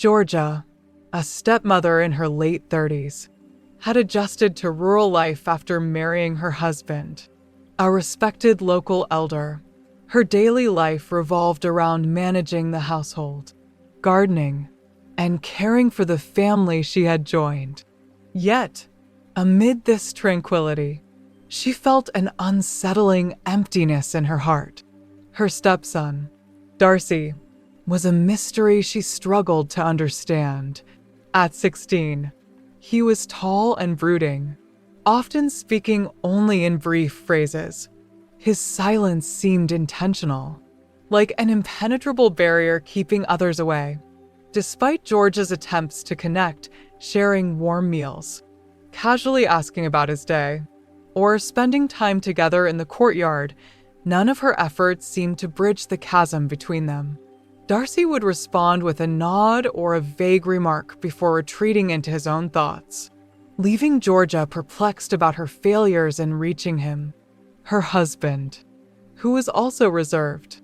Georgia, a stepmother in her late 30s, had adjusted to rural life after marrying her husband, a respected local elder. Her daily life revolved around managing the household, gardening, and caring for the family she had joined. Yet, amid this tranquility, she felt an unsettling emptiness in her heart. Her stepson, Darcy, was a mystery she struggled to understand. At 16, he was tall and brooding, often speaking only in brief phrases. His silence seemed intentional, like an impenetrable barrier keeping others away. Despite George's attempts to connect, sharing warm meals, casually asking about his day, or spending time together in the courtyard, none of her efforts seemed to bridge the chasm between them. Darcy would respond with a nod or a vague remark before retreating into his own thoughts, leaving Georgia perplexed about her failures in reaching him. Her husband, who was also reserved,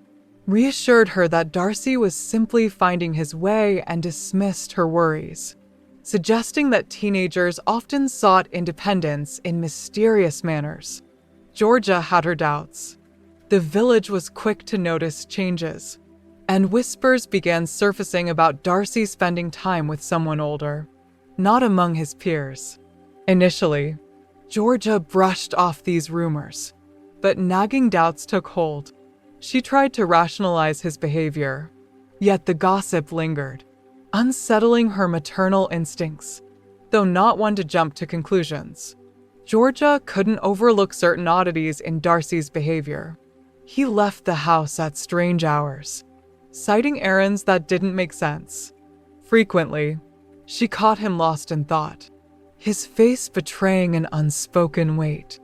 reassured her that Darcy was simply finding his way and dismissed her worries, suggesting that teenagers often sought independence in mysterious manners. Georgia had her doubts. The village was quick to notice changes, and whispers began surfacing about Darcy spending time with someone older, not among his peers. Initially, Georgia brushed off these rumors, but nagging doubts took hold. She tried to rationalize his behavior, yet the gossip lingered, unsettling her maternal instincts. Though not one to jump to conclusions, Georgia couldn't overlook certain oddities in Darcy's behavior. He left the house at strange hours, citing errands that didn't make sense. Frequently, she caught him lost in thought, his face betraying an unspoken weight.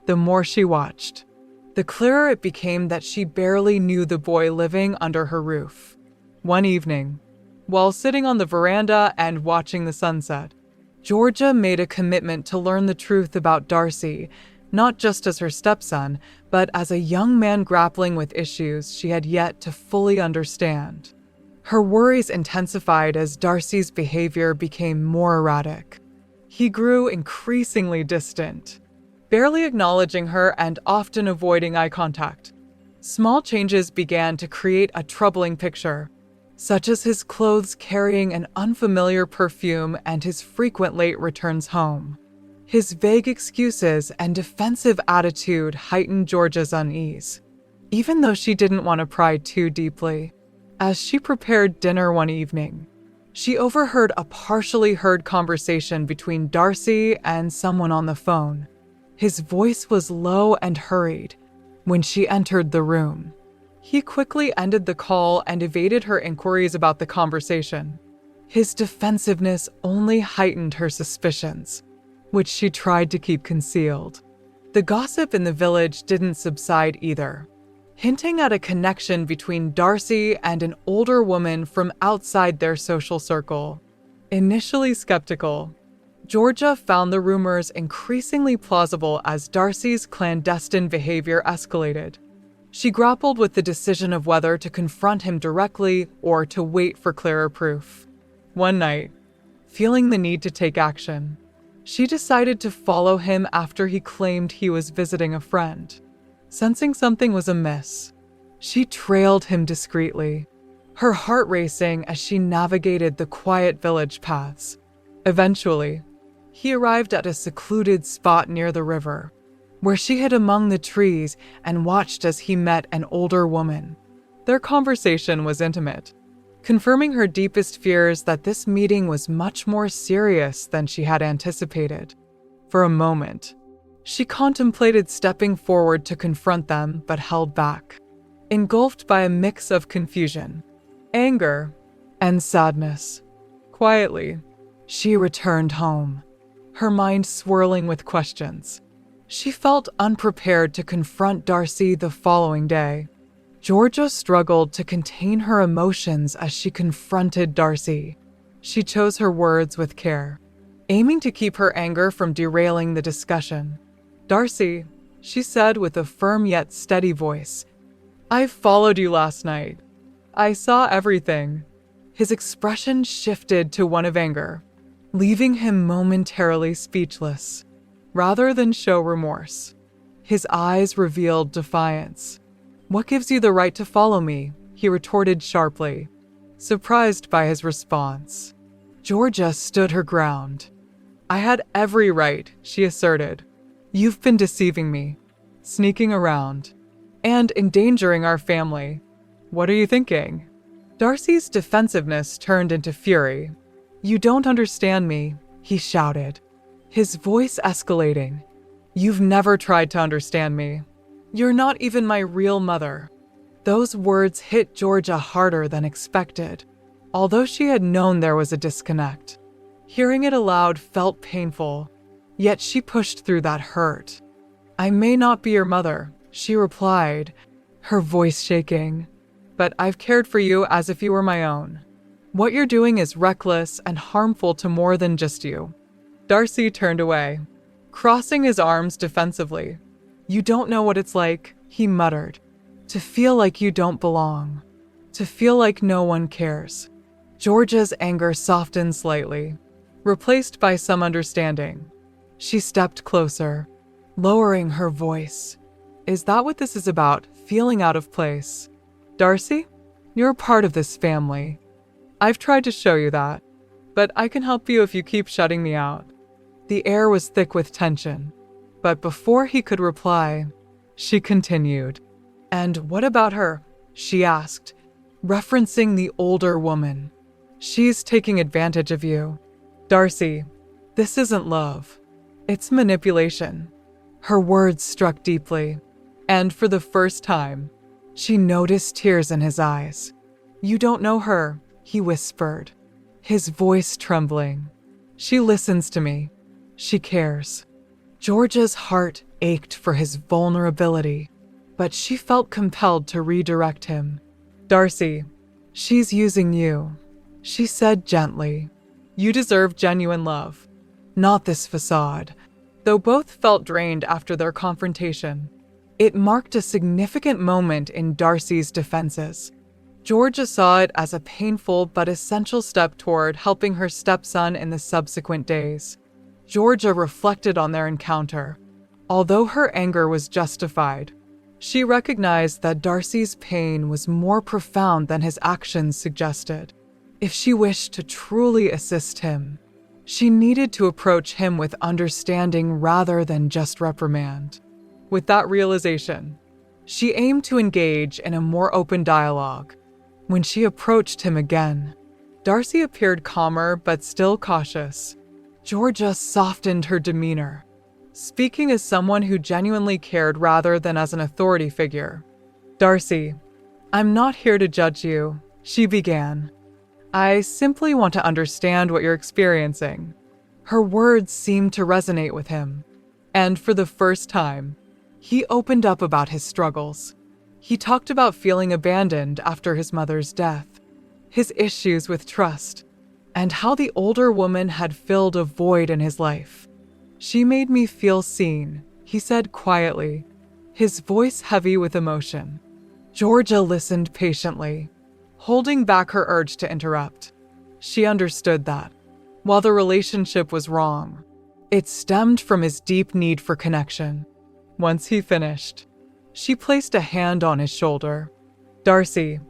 The more she watched, the clearer it became that she barely knew the boy living under her roof. One evening, while sitting on the veranda and watching the sunset, Georgia made a commitment to learn the truth about Darcy, not just as her stepson, but as a young man grappling with issues she had yet to fully understand. Her worries intensified as Darcy's behavior became more erratic. He grew increasingly distant, barely acknowledging her and often avoiding eye contact. Small changes began to create a troubling picture, such as his clothes carrying an unfamiliar perfume and his frequent late returns home. His vague excuses and defensive attitude heightened Georgia's unease, even though she didn't want to pry too deeply. As she prepared dinner one evening, she overheard a partially heard conversation between Darcy and someone on the phone. His voice was low and hurried when she entered the room. He quickly ended the call and evaded her inquiries about the conversation. His defensiveness only heightened her suspicions, which she tried to keep concealed. The gossip in the village didn't subside either, hinting at a connection between Darcy and an older woman from outside their social circle. Initially skeptical, Georgia found the rumors increasingly plausible as Darcy's clandestine behavior escalated. She grappled with the decision of whether to confront him directly or to wait for clearer proof. One night, feeling the need to take action, she decided to follow him after he claimed he was visiting a friend. Sensing something was amiss, she trailed him discreetly, her heart racing as she navigated the quiet village paths. Eventually, he arrived at a secluded spot near the river, where she hid among the trees and watched as he met an older woman. Their conversation was intimate, confirming her deepest fears that this meeting was much more serious than she had anticipated. For a moment, she contemplated stepping forward to confront them, but held back, engulfed by a mix of confusion, anger, and sadness. Quietly, she returned home, her mind swirling with questions. She felt unprepared to confront Darcy the following day. Georgia struggled to contain her emotions as she confronted Darcy. She chose her words with care, aiming to keep her anger from derailing the discussion. "Darcy," she said with a firm yet steady voice, "I followed you last night. I saw everything." His expression shifted to one of anger, leaving him momentarily speechless. Rather than show remorse, his eyes revealed defiance. "What gives you the right to follow me?" he retorted sharply, surprised by his response. Georgia stood her ground. "I had every right," she asserted. "You've been deceiving me, sneaking around, and endangering our family. What are you thinking?" Darcy's defensiveness turned into fury. "You don't understand me," he shouted, his voice escalating. "You've never tried to understand me. You're not even my real mother." Those words hit Georgia harder than expected, although she had known there was a disconnect. Hearing it aloud felt painful, yet she pushed through that hurt. "I may not be your mother," she replied, her voice shaking, "but I've cared for you as if you were my own. What you're doing is reckless and harmful to more than just you." Darcy turned away, crossing his arms defensively. "You don't know what it's like," he muttered, "to feel like you don't belong, to feel like no one cares." Georgia's anger softened slightly, replaced by some understanding. She stepped closer, lowering her voice. "Is that what this is about, feeling out of place? Darcy, you're a part of this family. I've tried to show you that, but I can help you if you keep shutting me out." The air was thick with tension, but before he could reply, she continued. "And what about her?" she asked, referencing the older woman. "She's taking advantage of you. Darcy, this isn't love. It's manipulation." Her words struck deeply, and for the first time, she noticed tears in his eyes. "You don't know her," he whispered, his voice trembling. "She listens to me. She cares." Georgia's heart ached for his vulnerability, but she felt compelled to redirect him. "Darcy, she's using you," she said gently. "You deserve genuine love, not this facade." Though both felt drained after their confrontation, it marked a significant moment in Darcy's defenses. Georgia saw it as a painful but essential step toward helping her stepson in the subsequent days. Georgia reflected on their encounter. Although her anger was justified, she recognized that Darcy's pain was more profound than his actions suggested. If she wished to truly assist him, she needed to approach him with understanding rather than just reprimand. With that realization, she aimed to engage in a more open dialogue. When she approached him again, Darcy appeared calmer but still cautious. Georgia softened her demeanor, speaking as someone who genuinely cared rather than as an authority figure. "Darcy, I'm not here to judge you," she began. "I simply want to understand what you're experiencing." Her words seemed to resonate with him, and for the first time, he opened up about his struggles. He talked about feeling abandoned after his mother's death, his issues with trust, and how the older woman had filled a void in his life. "She made me feel seen," he said quietly, his voice heavy with emotion. Georgia listened patiently, holding back her urge to interrupt. She understood that, while the relationship was wrong, it stemmed from his deep need for connection. Once he finished, she placed a hand on his shoulder. "Darcy,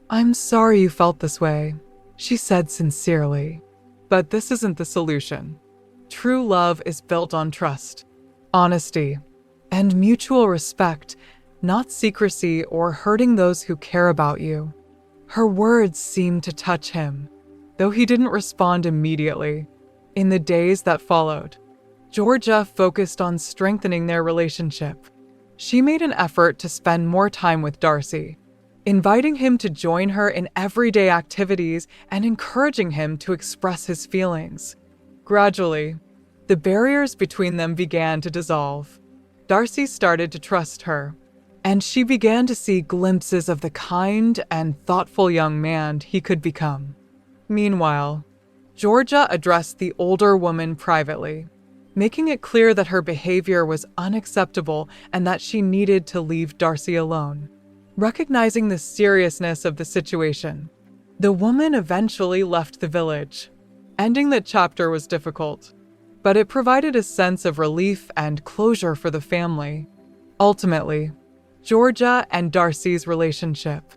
I'm sorry you felt this way," she said sincerely, "but this isn't the solution. True love is built on trust, honesty, and mutual respect, not secrecy or hurting those who care about you." Her words seemed to touch him, though he didn't respond immediately. In the days that followed, Georgia focused on strengthening their relationship. She made an effort to spend more time with Darcy, inviting him to join her in everyday activities and encouraging him to express his feelings. Gradually, the barriers between them began to dissolve. Darcy started to trust her, and she began to see glimpses of the kind and thoughtful young man he could become. Meanwhile, Georgia addressed the older woman privately, making it clear that her behavior was unacceptable and that she needed to leave Darcy alone. Recognizing the seriousness of the situation, The woman eventually left the village. Ending the chapter was difficult, but it provided a sense of relief and closure for the family. Ultimately, Georgia and Darcy's relationship,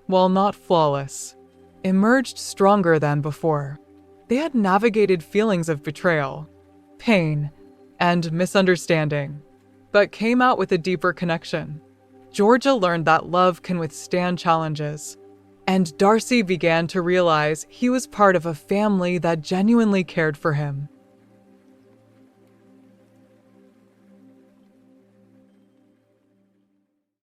while not flawless, emerged stronger than before. They had navigated feelings of betrayal, pain, and misunderstanding, but came out with a deeper connection. Georgia learned that love can withstand challenges, and Darcy began to realize he was part of a family that genuinely cared for him.